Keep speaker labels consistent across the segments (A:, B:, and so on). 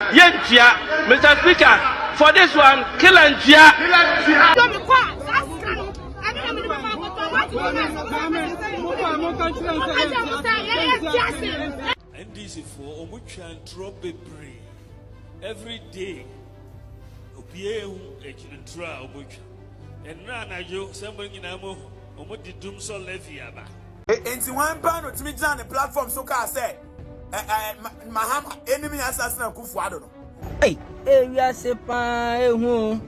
A: Yentia, Mr. Speaker, for this one, kill and jia.
B: And this is for Omucha and Trotro every day. Ntua Omucha. And now you somebody in Amo Omodi Dumsor Levy aba.
C: And one pound to me on the platform so I said Mahama enemy assassin Kufuado.
D: Hey, we are sepa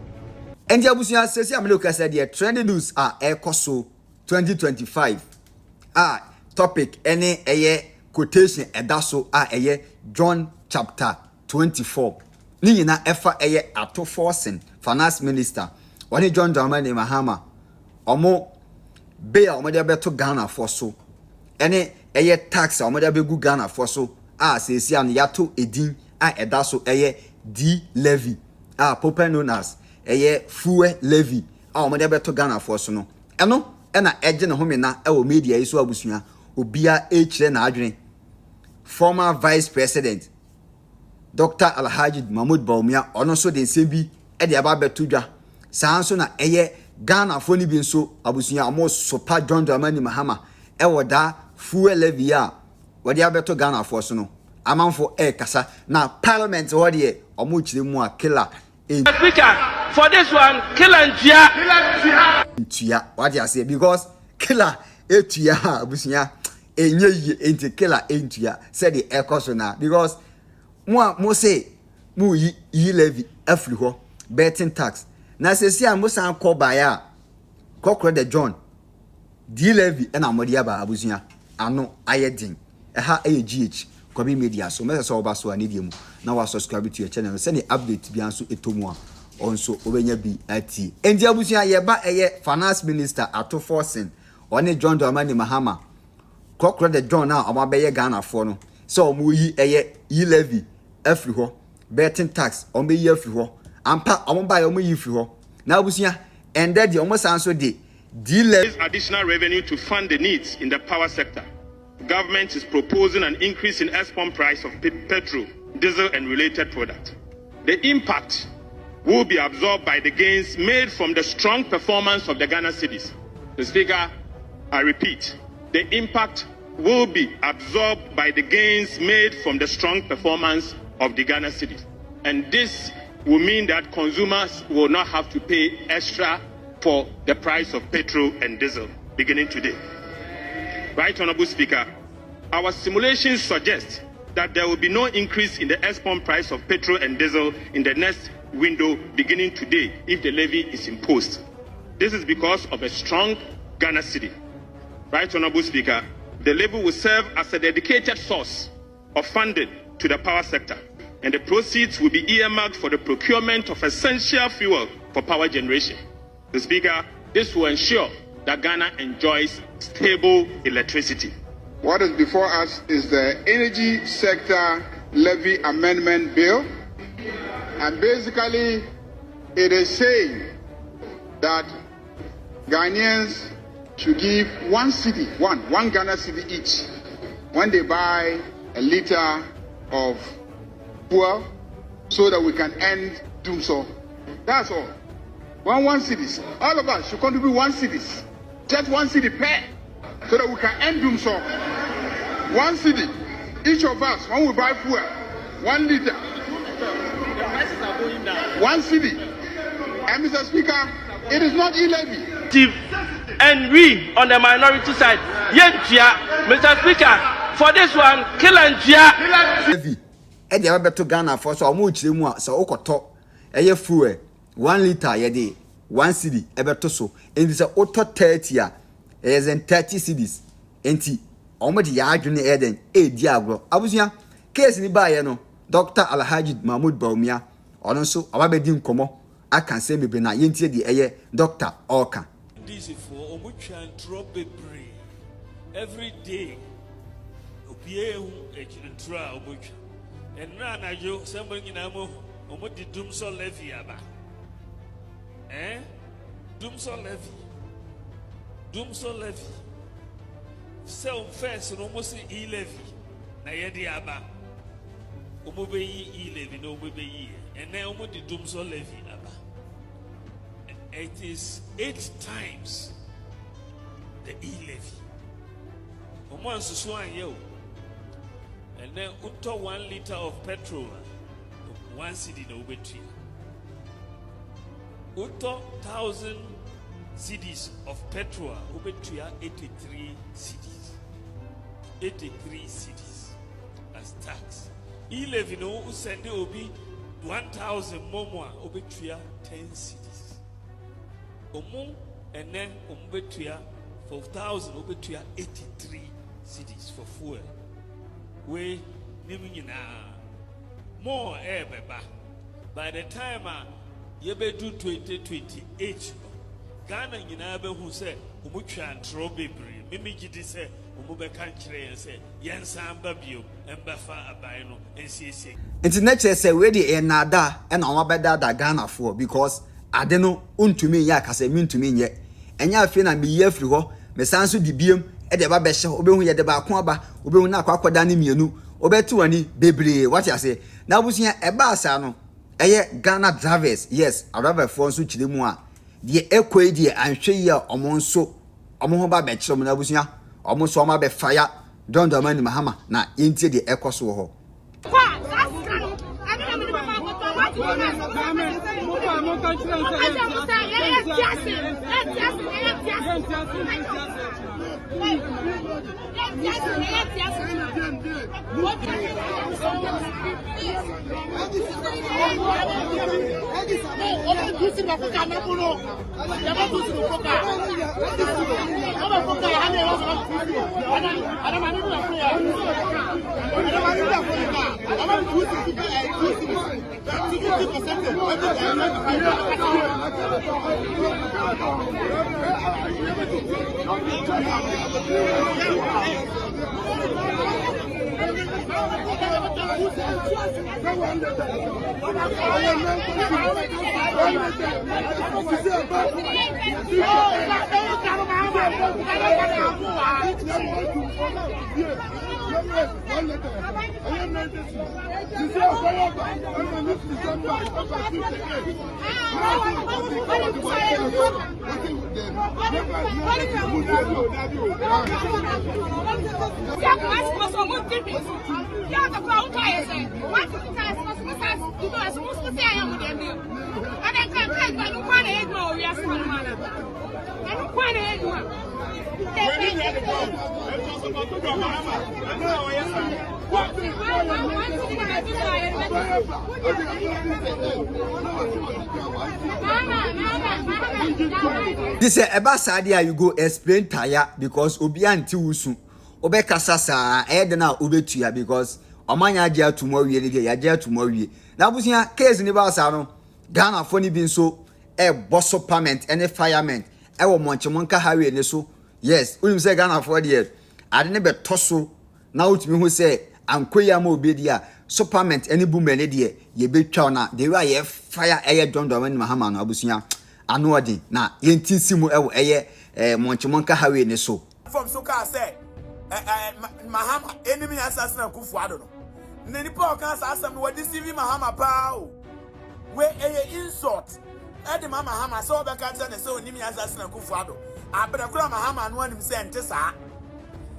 E: And Yabusia says, I'm looking at the trending news are Ecoso 2025. Topic any a year quotation edaso a year John chapter 24. Nina efa a year ato forcing finance minister. One John Dramani Mahama. Omo bear omodia beto Ghana for so. Any a year tax omodia begu Ghana for so. Says yan yato edin edaso a year D Levy. Popular known as fuel Levy. Omodia beto Ghana for so no. Eno ena ejene home na ewo media iso abusua obia na adwene former vice president Dr. Alhaji Mahmoud Bawumia ono so den sembi e de aba betudwa sanso na Ghana fo ni bi nso abusua amo sopa John Dramani Mahama ewo da fuel Levy a wode abeto Ghana fo so no amanfo kasa na parliament wo de omo chire mu a killer
A: Speaker, for this one, kill and jia.
E: Ntua what you say because killer etua abusunya enye enti killer entua said the Ecoso na because mo say mo yi Levy afri ho betting tax na say si am san call by a kokro de John D Levy na amodi aba abusunya ano ayedin ha GH Kobi Media so me say oba so ani mu na wa subscribe to your channel send the update bi anso etomu a onso obenya bi ati endi abusunya ye ba finance minister ato forcing one John Dramani Mahama kokro de John na omabeye Ghana for no so omo yi Levy afri ho betting tax omo yi afri ho ampa omo ba omo yi afri ho na abusunya ende de omo sanso de
F: Levy additional revenue to fund the needs in the power sector. Government is proposing an increase in export price of petrol, diesel and related products. The impact will be absorbed by the gains made from the strong performance of the Ghana cedis. The Speaker, I repeat, the impact will be absorbed by the gains made from the strong performance of the Ghana cedis. And this will mean that consumers will not have to pay extra for the price of petrol and diesel beginning today. Right, Honorable Speaker, our simulations suggest that there will be no increase in the export price of petrol and diesel in the next window beginning today if the levy is imposed. This is because of a strong Ghana cedi. Right, Honorable Speaker, the levy will serve as a dedicated source of funding to the power sector, and the proceeds will be earmarked for the procurement of essential fuel for power generation. The Speaker, this will ensure that Ghana enjoys stable electricity.
G: What is before us is the Energy Sector Levy Amendment Bill. And basically, it is saying that Ghanaians should give one Ghana cedi each when they buy a liter of fuel so that we can end Dumsor. That's all. One cedi. All of us should contribute one cedi. Just one cedi per, so that we can end Dumsor. One cedi. Each of us, when we buy fuel, 1 liter.
B: The prices are going down.
G: One cedi. And Mr. Speaker, it is not e-levy.
A: And we on the minority side, Yentia, Mr. Speaker, for this one, kill and jia.
E: Levy. Edi abeto Ghana for so omo chire mu a so okoto fuel 1 liter ye de 1 cedi ebeto so enti se auto 30 a is in 30 cedis enti omo de ya adwene eden di agro abusia case ni ba ye no Dr. Alhaji Mahmoud Bawumia ono so ababedi nkomo aka se mebe na yentie de Dr. Oka
B: This is for Omucha and Trotro every day. Ntua Omucha. And now you somebody in Amo Omodi Dumsor Levy aba. Dumsor Levy. So first almost e-levy. Na yedi aba. Omobeyi Levy no Omobeyi, and then Omo the Dumsor Levy aba. It is 8 times the levy. Omo ansusu anyo. And then uto 1 liter of petrol, 1 cedi no Obetua. Uto 1,000 cedis of petrol, Obetua 83 cedis. 83 cedis as tax. Levy no send obi 1,000 momo Obetua 10 cedis. Omo and then Obetua 4,000 Obetua 83 cedis for fuel. We nimina more beba. By the time you be do 2028, Ghana nyina be who say umutwa ntro bebre. Mimi gidi say umubeka nkyere yen say yensan ba bio embefa aban no ensiesie.
E: Nti na kire say we dey enada e na oma beda da Ghana for because ade no untumi ya kasa mi ntumi nye. Enya afi na me yafri ho me sanso di biem e de ba be hye obehu ye de ba ko aba obehu na akwakoda ne mienu obetu wani bebre what you say na busia e ba asa no eye Ghana drivers yes arabe for nso kire mu a de ekoi de anhwe yi a omo nso omo ho ba be kire mu na busia omo so omo be fire don mani Mahama na yentie de ekoso ho This is about Sadia you go explain tire because obi anti wusu obeka sasa ede na obetua because omanya agya tomorrow ye ne ya agya tomorrow ye na busia case ni ba sa no Ghana for ni bi nso e bosso permit any fireman e wo monchemonka hawe ne so yes unim say Ghana for there ade ne be toso na utimi hu say ankoya ma obedi a supplement any boom ne de ye betwa na the way ye fire eye John Dawani Mahama no abusia ano odi na yentinsi mu ewo eye monchemonka hawe ne so
C: from so ka say Mahama enemy assassin Kufuado no nani pa kan assassin no deceive Mahama pa o we insult e de Mahama so be kan say so enemy assassin Kufuado abrakura Mahama no anim say ente sa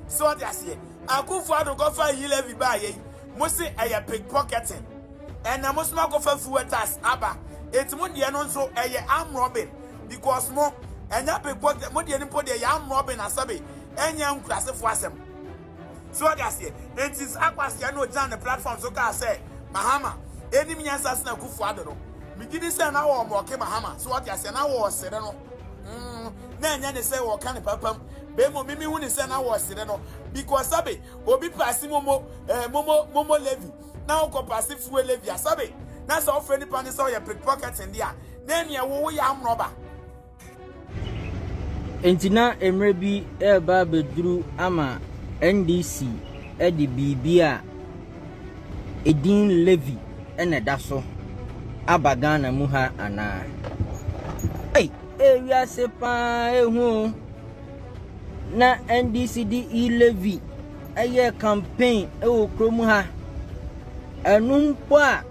C: so they say Kufuado go fa Levy ba ye mo say pickpocketing and na mo sma go fa fuel tax aba etimo de no so arm robbing because mo enya pickpocket mo de ni po de arm robbing asabe enya nkrase fo asem so they say it is akwase no join the platform so ka say Mahama enemy assassin Kufuado no me did say na wo mo ke Mahama so what they say na wo sere no na enya ne say wo kan papam be mo mimi hu ne say na wo sere no because sabe obi pass momo Levy na wo pass fuel Levy asabe na so ofre ni pan so your pickpocket ndia na enia wo ya amroba
D: entina emre bi eba beduru ama NDC edi bibia edin Levy ene daso abagana muha ana area sepa ehu na NDC di Levy eye campaign ewo krom ha enumpa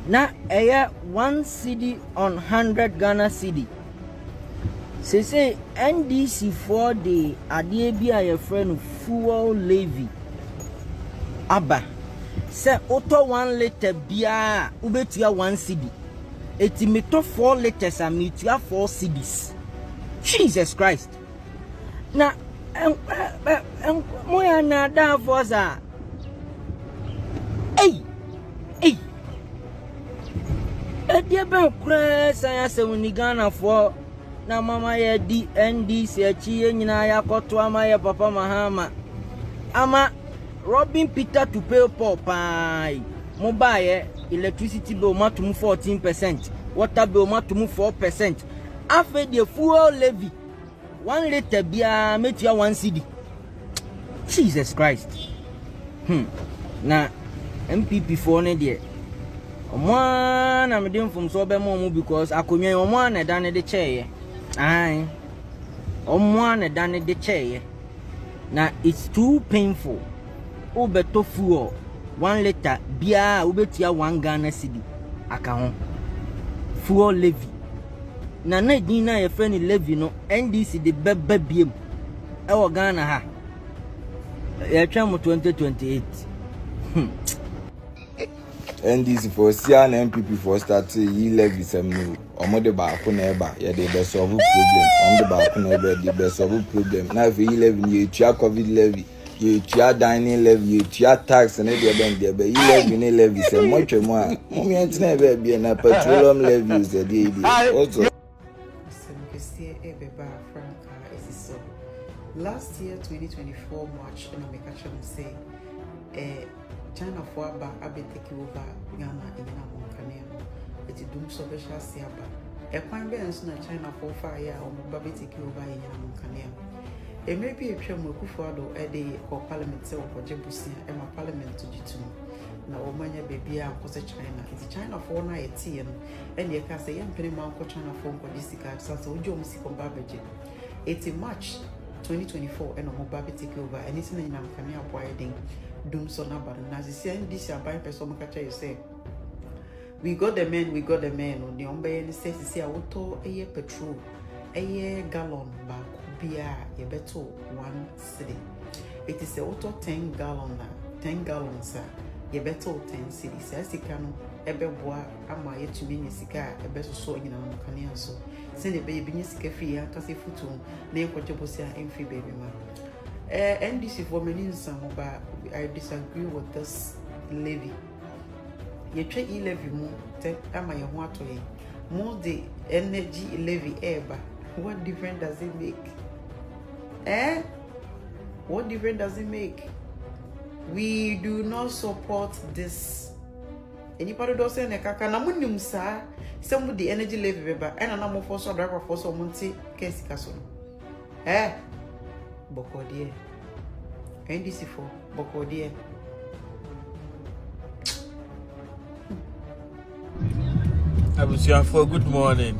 D: na eye 1 cedi on 100 Ghana cedi. Say NDC for the adie bi a friend fuel levy aba say auto 1 liter bia ubetua 1 cedi eti meto 4 liters a metua 4 cedis. Jesus Christ. Na moya na da forza ei edie ben kura science woni Ghana for na mama ya di NDC achi nyina ya koto ama ya papa Mahama ama Robin Peter to pay pai mobile electricity bill matum 14%, water bill matum 4%, afa the fuel levy 1 liter bia metia 1 cedi. Jesus Christ. Na MPP for ne de omwa na medem from so be mo because akonwa omwa na da ne de cheye. Aye. Omwa na da ne de cheye. Na it's too painful. Obeto fuel 1 liter bia obetia 1 Ghana cedi aka ho. Fuel levy. Na din na ye friend Levy no NDC de beba biem e wo Ghana ha. Ya twa mo 2028.
H: NDC for CR and MPP for start yi Levy sem no omode ba ko na eba ye de be solve problem omode ba ko na eba de be solve problem na fe yi Levy ye tua covid levy ye tua dining levy ye tua tax na de ben de be yi Levy ne Levy sem mo twem a mo mi enti na eba bia na petroleum levy ze de also
I: last year 2024 March and I make actually say China for aba abe take over Ghana in Namonkane. It's Dumsor special siaba. A point bench na China for fire or baby take over in Namonkane. It may be a chemo kufuado a day or parliament self or Jebusia and my parliament to Jitu. Now, Omania baby, I was a China. It's China for night and you can say, I'm penny mount for China for Kodisika, so Jomus from Babaji. It's in March 2024 and I'm about to take over and it's in Namonkane avoiding Dumsor number. And as you say, this is a by person, you say, we got the men on the umbe and says, see, I will tow a year petrol, a year gallon back. Beer, you better 1 cedi. It is a auto 10 gallons, you better 10 cedis. As you can, a beboa, ama yet to mini cigar, a better so in a canyon. So send a baby in a free and cast a foot on name what you was in free baby man. And this is for many some, but I disagree with this levy. You try levy more, tell ama you want to more the energy levy ever. What difference does it make? What difference does it make? We do not support this. Anybody does say nekaka na munum sa somebody energy level beba and na mo force driver force o monte kesi kaso. Bokodie. NDC for Bokodie.
J: Abusia for good morning.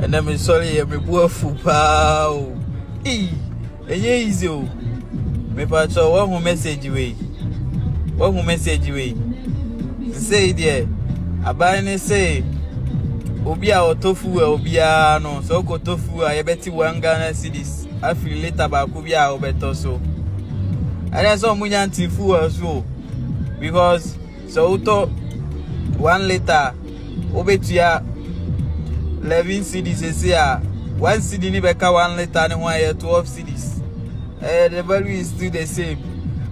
J: And I'm sorry, I'm a poor football. Easy. Me pacho one message away. One message away. Say there. Abane say Obia or tofu obia no so go tofu I bet 1 Ghana cedis. I feel later ba kubia or better so. And that's all munyanti fu so because so to 1 liter obetia 11 cedis is here. 1 cedi ni beka 1 liter ni 12 cedis. The value is still the same.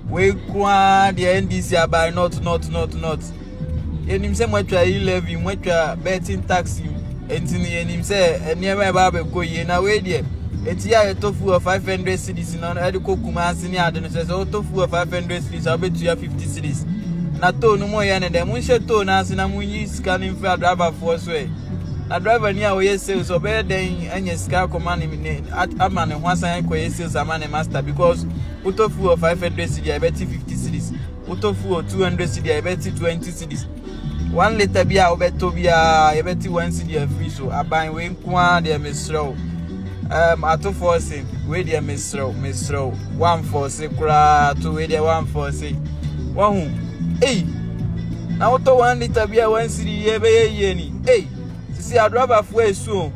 J: We kwa the NDC about not. Enim say mwetwa levy, mwetwa betting tax entini enim say eniema ba be go ye na we there. Etia etofu of 500 cedis na ade kokuma asini ade no say tofu of 500 cedis abetu ya 50 cedis. Na to no mo ye ne dem nhye to na asina munyi scanning for driver for so e. Na driver ni a we sales obey den anya sika command me ama ne ho asan ko sales ama ne master because utofu of 500 cedis I bet 50 cedis. Utofu of 200 cedis I bet 20 cedis. 1 liter bia obeto bia I bet 1 cedi free so aban we kwa de mesro ato forcing we de mesro 1 force kura to we de 1 force wahu na auto 1 liter bia 1 cedi ye be ye ni hey sisi adroba fo esu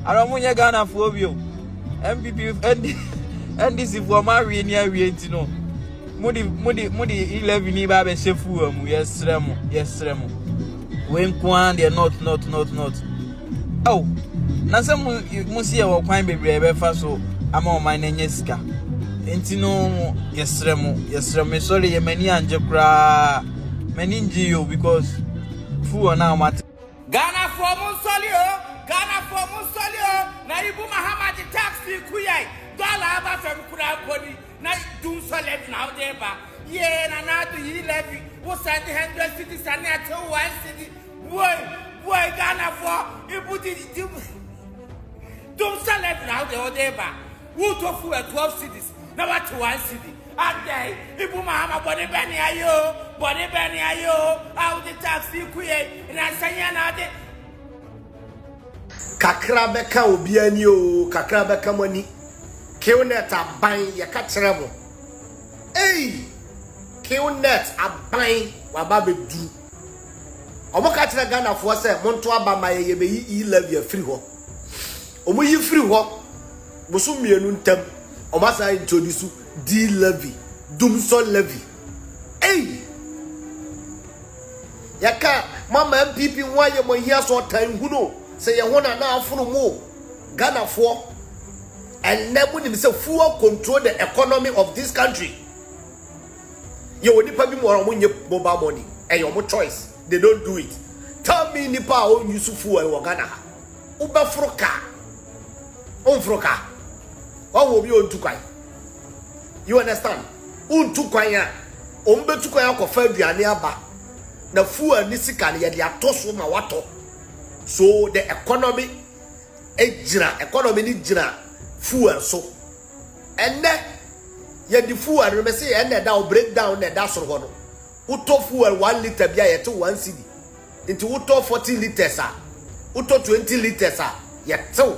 J: aromunye Ghana fo bio MPP NDC for marry ni awie ntino mudi 11 ni ba be shefu amu yesremo when kwan they not oh na se mu si e wo kwan bebre be fa so ama o man na sika ntino yesremo sorry ye mani anje kra mani njiyo because fu na mat
C: Ghana for Munsolio na ibu Mahama the taxi kuyai dollar aba fem kura body na Dumsor Levy na odeba ye na do yi Levy wo send 100 cities and at 1 city boy Ghana for ibu di Dumsor Levy na odeba wo to fu 12 cities na what 1 city and ibu Mahama body beni ayo out the taxi kuyai na sanya na de
K: kakra beka obi ani o kakra beka mani Killnet aban ye ka kire mo Killnet aban wa ba be du omo ka kire Ghana fo se monto aba ma ye be yi Levy free ho omo yi free ho bosu mienu ntam omo asa introduce di Levy Dumsor Levy yaka mama MPP wa ye mo hia so tan huno say ye hona na afunu mo Ghana for and never himself full control the economy of this country. You will never be more when you mobile money and your choice. They don't do it. Tell me nipa on Yusufu and Ghana. Uba froka. On froka. What will be on tukai? You understand? Un tukaya. Umbe tukaya ko febi aniaba. Na fu anisika ni ya toso ma wato. So the economy ni jina fuel so and then the fuel remember say and that break down that sort of uto fuel 1 liter bia to 1 cedi into uto 40 liters uto 20 liters yet so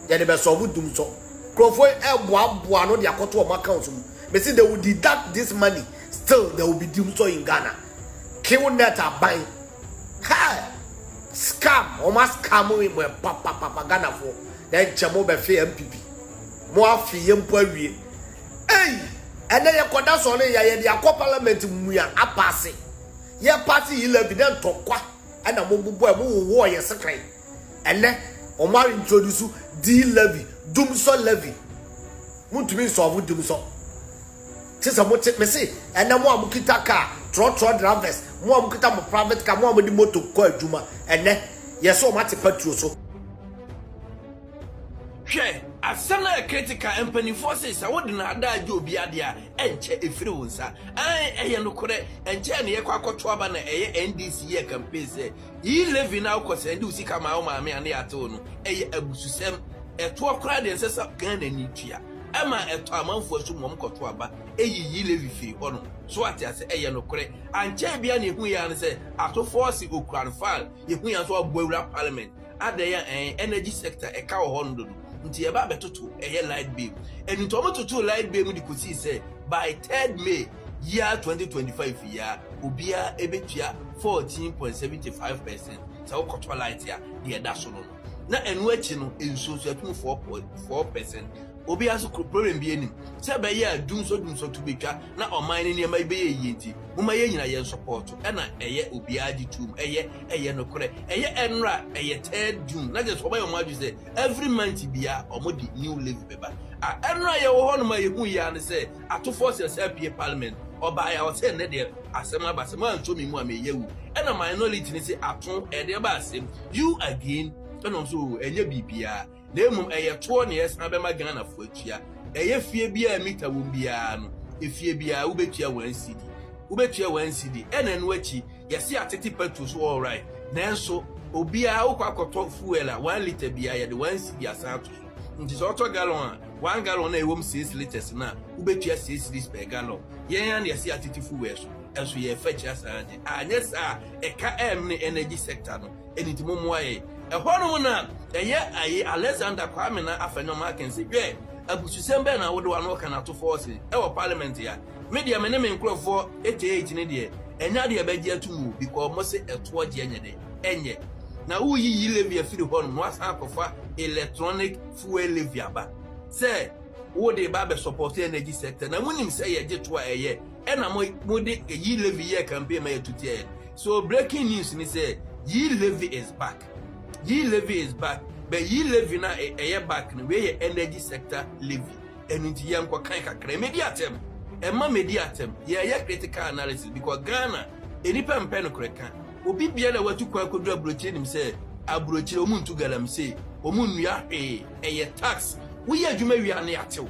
K: ya the best of Dumsor crofo boa no de akoto o account me say they will deduct this money still there will be Dumsor in Ghana Killnet aban ha scam almost scam we papa Ghana for then chamo be fe MPP mo afi yempo awie and then yakoda so ne ya de akọ parliament mu ya apase ye party 11 then tokwa and mo bubu e mo wo ye secret and then o ma introduce di Levy Dumsor Levy muntumi solve Dumsor tisa mo me say and then mo amukita car Trotro drivers mo amukita mo private car mo amudi moto ko adwuma and then yes o ma te petrol so
A: hwe asana critical company forces awodina adaje obi ade a enche efiri wonsa eye no kore enche ne yakwakoto aba na eye NDC ye campaign say yi Levy na ukose ndi usika ma maame ane ato no eye abususem eto okra de nsesa Ghana ni tua ama eto amanfo asu mom koto aba eye yi Levy firi ono so ate ase eye no kore anche bia na ehu ya ne say ato force okran file ehu ya so abuawura parliament ade ya energy sector eka wo ho no nti eba betoto eye light bill eni to mototo light bill mu di kosi say by 3rd May year 2025 year obia ebetua 14.75% sa okoto light ya de da so no na enu achi no ensusu atum 4.4% obia so problem bi enim se be ya Dumsor to betwa na oman ni ema be ye nti muma ye nyina ye support na eye obia di tum eye no kore eye enra eye 3rd June na just oba yo madu say every month bia omodi new Levy beba enra ye wo hono ma ye hu ya ne say ato force SPA parliament oba ya o say ne de asema basema anto mi mu ameyewu na minority ni say ato e de ba asem you again no so enye bibia na emum eye to ne yes na be ma Ghana fo atua eye fie bia mita wo bia no efie bia wo betua 1 cedi ena enu achi yesi atete petrol so all right nanso obia wo kwakoto fuel a 1 liter bia ye de 1 cedi asato nti so to gallon 1 gallon na ewom 6 liters na wo betua 6 cedis per gallon yen ya yesi atete fuel so enso ye fetch asanje anyesa eka ne energy sector no enitimo moaye ehonu na eye Alexander Kwame na afenyo makensi gwe abususem be na wodo ano kana to force e wo parliament ya media me ne me nkrofo 88 ne de enya de ebeje atumu because mo se eto je enye de enye na wo yi levy afiri ho no asan kofa electronic fuel levy aba say wo de ba be support energy sector na munim say ye je to eye na mo de yi levy ye campaign ma yetutie. So breaking news ni say yi levy is back. Yi levy is back. But yi levy na eye back no we energy sector levy. Enunti ye nko kan kakra mediatem. Emma mediatem ye critical analysis because Ghana enipa mpe no kreka. Obi bia na watu kwa kodu abrochi nim say abrochi omuntu galam say omunua eye tax. We ye adwuma wi ane atew.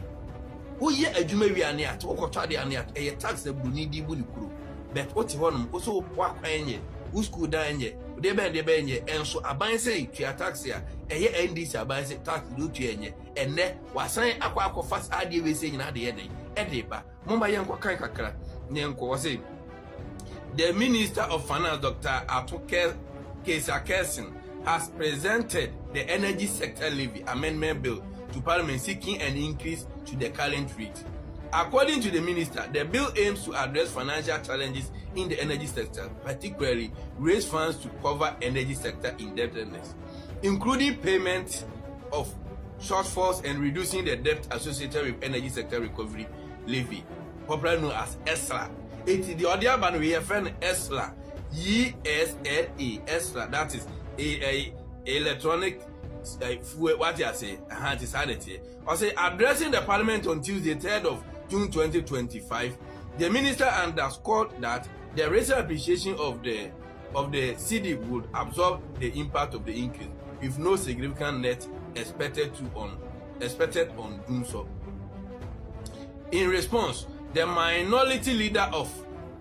A: We ye adwuma wi ane atew. Okoto de ane atew. Eye tax abuni di bu ni kuro. But oti honum oso kwa kwanye. Usku da enye. De be enye enso aban say tua tax ya. Eye NDC aban say tax do tua enye. Enne wasan akwa fast ade we say nyina de ye den. Edeba. Momba yenko kan kakra. Nyenko wase. The Minister of Finance, Dr. Atuke Kesakesin, has presented the Energy Sector Levy Amendment Bill to Parliament seeking an increase to the current rate. According to the minister, the bill aims to address financial challenges in the energy sector, particularly raise funds to cover energy sector indebtedness, including payment of shortfalls and reducing the debt associated with energy sector recovery levy, popularly known as ESLA. It is the other one we have ESLA, ESLA, ESLA, that is a electronic what you say, sanity. I say addressing the parliament on Tuesday, 3rd of June 2025, the minister underscored that the recent appreciation of the CD would absorb the impact of the increase, with no significant net expected on Dumsor. In response, the minority leader of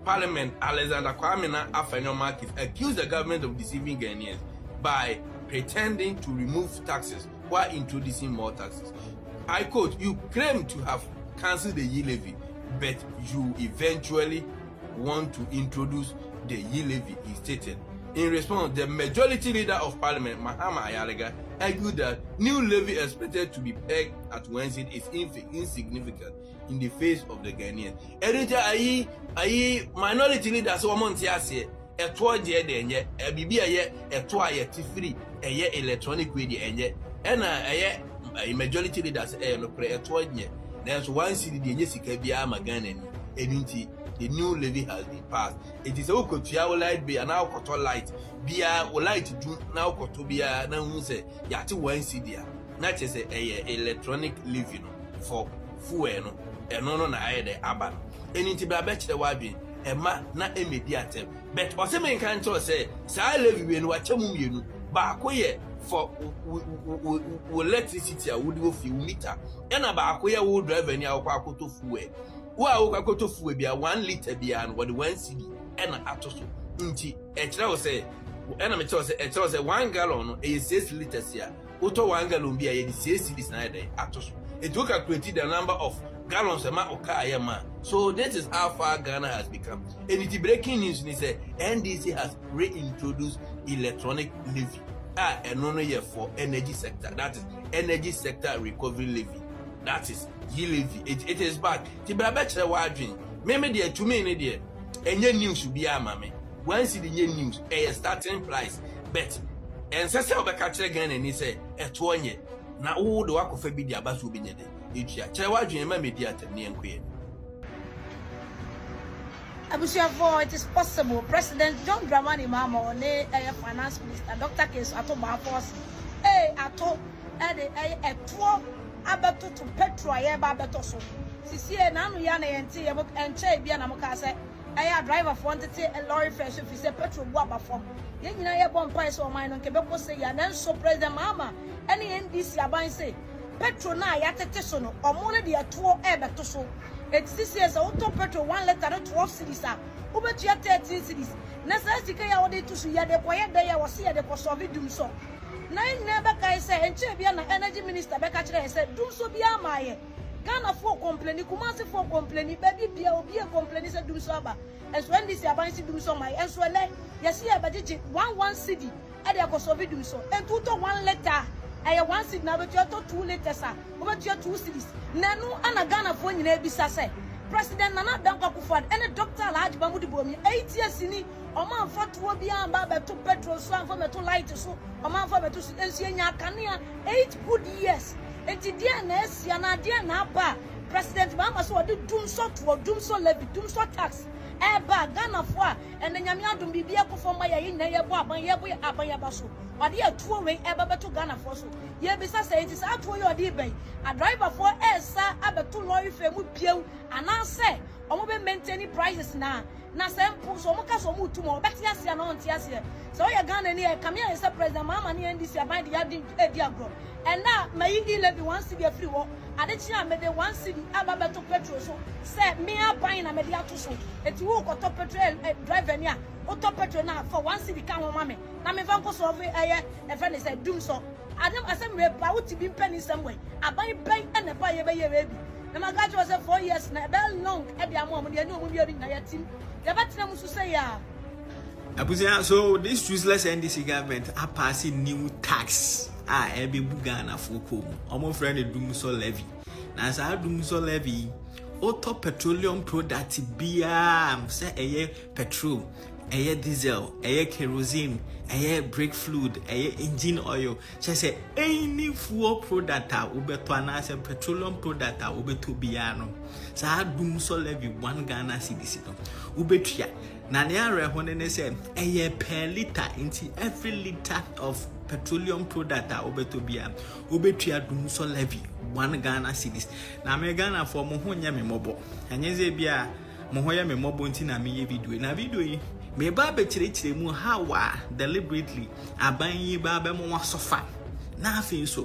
A: Parliament, Alexander Kwame Afenyo-Markis, accused the government of deceiving Ghanaians by pretending to remove taxes while introducing more taxes. I quote, "You claim to have cancelled the yi levy, but you eventually want to introduce the yi levy," he stated. In response, the majority leader of Parliament, Mahama, argued that new levy expected to be pegged at Wednesday is insignificant in the face of the Ghanaians. Ayi minority leaders who want to say eto je de enye bibi aye eto aye tifiri eye electronic way de enye na majority leaders no pre eto nye na so one city de enye sika bia magana ni edinti the new levy has been passed. It is a kotua light be and now koto light bia o light do now koto bia na hu se yate one city a na che se electronic levy no for fuel no eno no na aye de aba no edinti bia be kire wa bi ema na immediate but o se men kan to say sa levy we no wa chemu mienu ba akoye for electricity a would go fuel meter ena ba akoye wo driver ni akoto fuel wo akoto fuel bia 1 liter bia no what 1 cedi ena atoso nti e kire wo say ena me kire wo say 1 gallon no e 6 liters ya uto 1 gallon bia ye 6 cedis na dey atoso it will calculate the number of gallons ma okayema. So this is how far Ghana has become. And it's breaking news ni say NDC has reintroduced electronic levy and no year for energy sector, that is energy sector recovery levy, that is yi levy. It is back. Ti ba be kire wa adwen me de atumi ni de enye news bi ama me once the news a starting price but and say obeka kire Ghana ni say eto onye na wo de wakofa bi di abaso bi nyede etua kire wa adwen ma media atene enkoye.
L: Abusiafo, it is possible President John Dramani Mahama or Finance Minister Dr. Kesu ato Mahafos ato eto abeto to Petro aye ba beto so sisi na anu ya na yenti enche bia na muka say driver for wanted a lorry fresh if say Petro bu abafo ye nyina ye bon price o man no nke beko say ya na so President Mahama any NDC aban say Petro na ya tete so no omo ne de ato beto so. It's 6 years auto petrol 1 liter 12 cedis ubetua 13 cedis na sa sika ya wode to so ya de koye da ya wose ya de ko solve Dumsor na never kai say enche bia na energy minister be ka kire say Dumsor bia amaye Ghana for complain Kumasi for complain baby bia obi e complain say Dumsor ba enso NDC aban si Dumsor mai enso le yesi ya bajeje 11 cedi e de ko solve Dumsor and to 1 liter I 1 cedi na betua to 2 liters obetua 2 cedis nanu ana Ghana for nyina ebisa say president Nana Dankwa Kufuor any doctor Alhaji Mahmoud Bawumia 8 years ni oman fa to bia ba beto petrol so am fa beto light so oman fa beto ensienya kanea 8 good years enti dia na esia na dia na ba president Mahama so odi Dumsor levy Dumsor tax eba Ghana fo a ene nyame adom bibia ko fo ma ye na ye bo aban ye ba so odi atuo we eba beto Ghana fo so ye bisa say enti sa atuo ye odi ben a driver for esa abeto lorry fe mu piew ana say omo be maintain prices na sample so mo ka so mo tumo beti asia na onti asia so ye Ghana ni e come here say president Mahama ni NDC aban de adi agro and now my Levy 1 cedi free wo adechia me de 1 cedi ababeto petrol so say me aban na me de ato so eti wo ko to petrol driver ni a o to petrol na for 1 cedi kan wo ma me na me van ko so e friend say Dumsor adam asem we ba wuti bi penny somewhere aban ben e na ba ye baby na magaji was 4 years na be long e bi amo de no mo bi na ya tim ya batina musu say ya
J: Abusia, so this useless NDC government are passing new tax. Every Ghana for home. Almost friend Dumsor levy. Now, as I Dumsor levy, auto petroleum product beer, say petrol, diesel, kerosene, brake fluid, engine oil. She say any fuel product ubetuana say petroleum product ubetu biano. So I Dumsor levy 1 Ghana cedi ubetia. Na ne are honene say per liter into every liter of petroleum product obetobia obetua Dumsor levy 1 Ghana cedis. Na me Ghana for mo ho nya me mobo anyeze bia mo ho ya me mobo nti na me ye video na video yi me ba be kire mu how deliberately aban yi ba be mo wasofa na afin so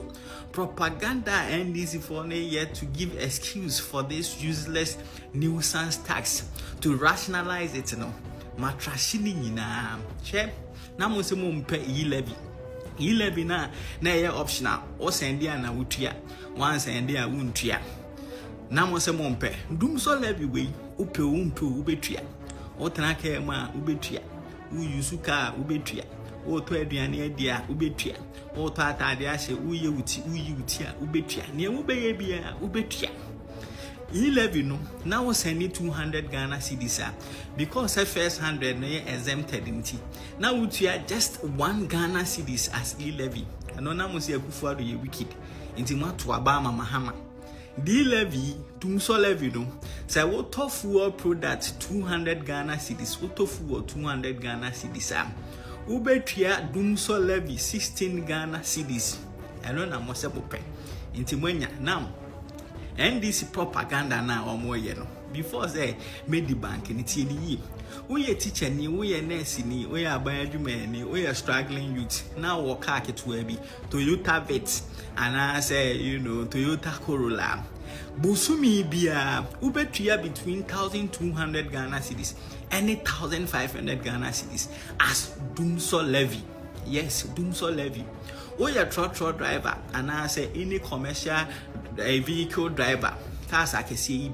J: propaganda NDC for yet to give excuse for this useless nuisance tax to rationalize it matrashini nyina che na mo se mo mpe levy na ye optional o send dia na wutua wan send dia wuntua na mo se mo mpe Dumsor levy we upe ubetua o tena ka ma ubetua u yusu ka ubetua o to aduane adia ubetua o to atade ahye uye wuti a ubetua ne wo beye bia ubetua levy no now we send 200 Ghana cedis because the first 100 no exempted nti now we just 1 Ghana cedis as levy and no now say Akufuor ye wicked nti mato abama Mahama levy Dumsor levy no say we to fuel product 200 Ghana cedis we to fuel 200 Ghana cedis ubetua Dumsor levy 16 Ghana cedis eno na mo se bope nti mwanya now NDC propaganda na omoye no before say made the bank ni tie ni we teacher ni we nurse ni we aban adwuma ni we struggling youth now work aketo abi Toyota Vet and say Toyota Corolla busumi bia ubetua between 1200 Ghana cedis and 1500 Ghana cedis as Dumsor levy. Yes, Dumsor levy. We a Trotro driver and I say any commercial vehicle driver cars I can see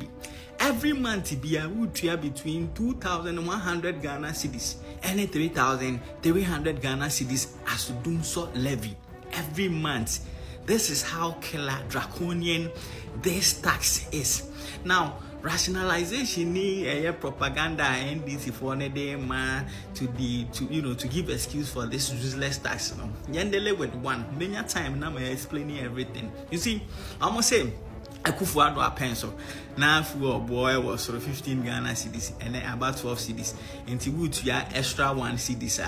J: every month be a would between 2,100 Ghana cedis and 3,300 Ghana cedis as Dumsor levy every month. This is how killer draconian this tax is. Now rationalization ni propaganda NDC for to give excuse for this useless tax. Yandele with one many time now I explaining everything. You see, I must say Akufuor a pencil now for boy was sort of 15 Ghana cedis and then about 12 cedis into wood ya extra 1 cedis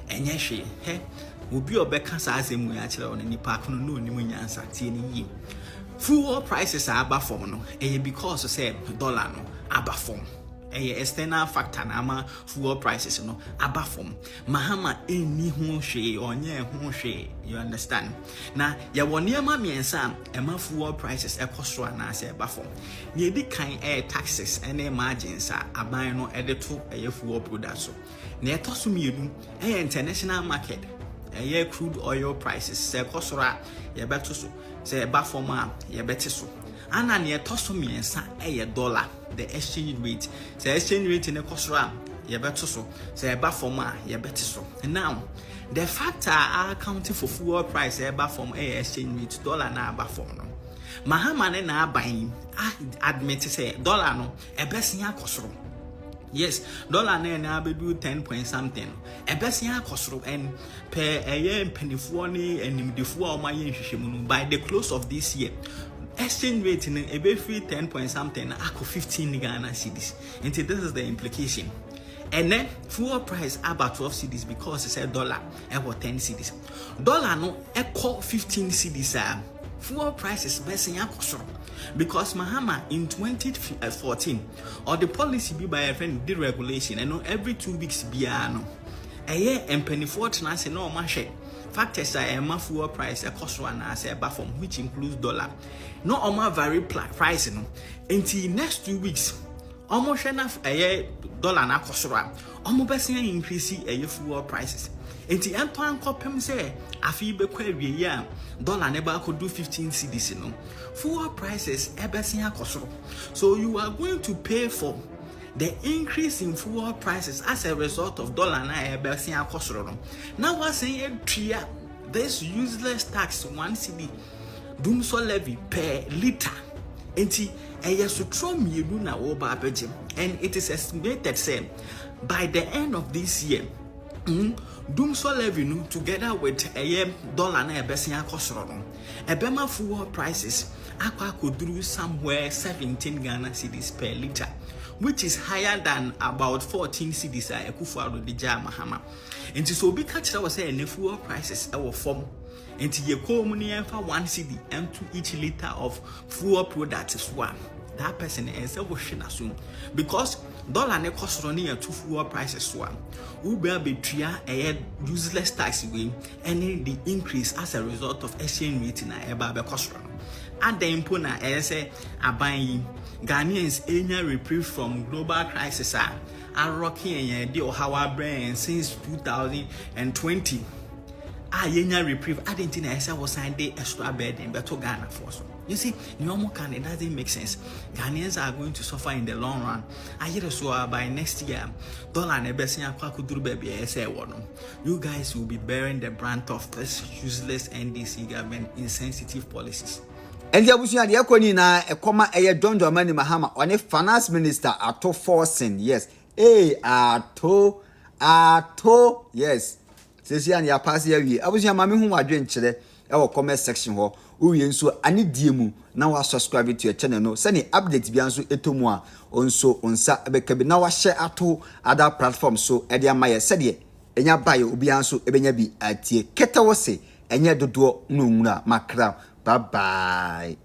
J: and yes hey will be obeka sa asem we achira on ni park no ni mu nyansa tie ni yi fuel prices are above form no because say dollar no above form external factor na ama fuel prices no above form Mahama eni ho hwe onye ho hwe you understand na ya woni ma miensa ema fuel prices ekosoro na say above form na edi kan taxes ene margins aban no edeto fuel products so na etoso mienu international market crude oil prices say kosora ye beto so say ba form ye beti so ana ne etoso miensa dollar the exchange rate say exchange rate ne kosora ye beto so say ba form ye beti so now the factor are accounting for fuel price ba form exchange rate dollar na ba form no
M: Mahama ne na aban admit say dollar no ebesia kosoro. Yes, dollar na bedu 10 point something. Ebesia kosoro and per penifo ni enimdefo a omaye nhwehwemu by the close of this year. Exchange rate in a free 10 point something, ako 15 Ghana cedis. And this is the implication. And then fuel price about 12 cedis because it's a dollar about 10 cedis. Dollar no equal 15 cedis. Fuel prices best in because Mahama in 2014 or the policy be by a friend did regulation and every 2 weeks be no. A year and penny fortnight say no mashe. Factors are a fuel price a cost one as a platform which includes dollar. No oma vary price no. Until next 2 weeks, almost enough a year dollar na cost one. Almost increase a year fuel prices. Until Antoine Copem say a fee be query ya dollar never could do 15 cedis no. Fuel prices ebesia cost. So you are going to pay for the increase in fuel prices as a result of dollar na ebesia cost. Now we're saying this useless tax 1 cedi Dumsor levy per liter. Enti Trotro mienu na oba abejem, and it is estimated say by the end of this year Dumsor levy no together with dollar na ebesia kosoro no ebema fuel prices akwa koduru somewhere 17 Ghana cedis per liter, which is higher than about 14 cedis a Ekufuado de ja Mahama. Enti so bi catch that was say fuel prices our form. Enti ye communion for 1 cedi and to each liter of fuel products is one. That person is a washing assume because dollar ne cost running to fuel prices one. Uber betria a useless tax way and the increase as a result of exchange rate in a eba cost run. At the impona say a buying Ghanaians any reprieve from global crisis are rocking a deal how our brain since 2020. Yenya reprieve Argentina was signed the extra burden but to Ghana for so. You see, normal can it doesn't make sense. Ghanaians are going to suffer in the long run. I hear so by next year, dollar nebesia kwakuduru baby say one. You guys will be bearing the brunt of this useless NDC government insensitive policies.
E: And the abusia de ekoni na ekoma John Dramani Mahama on a finance minister ato forcing. Yes. Ato yes. Sesi an ya pass here we abusia mame hu wadwen kire e wo comment section ho uwie nso ani die mu na wa subscribe to your channel no sani update bia nso etomu a onso onsa ebekabi na wa share ato other platforms so e dia maye sede enya baye obi anso ebenya bi atie keta wo se enye dodo no nwura makra bye bye.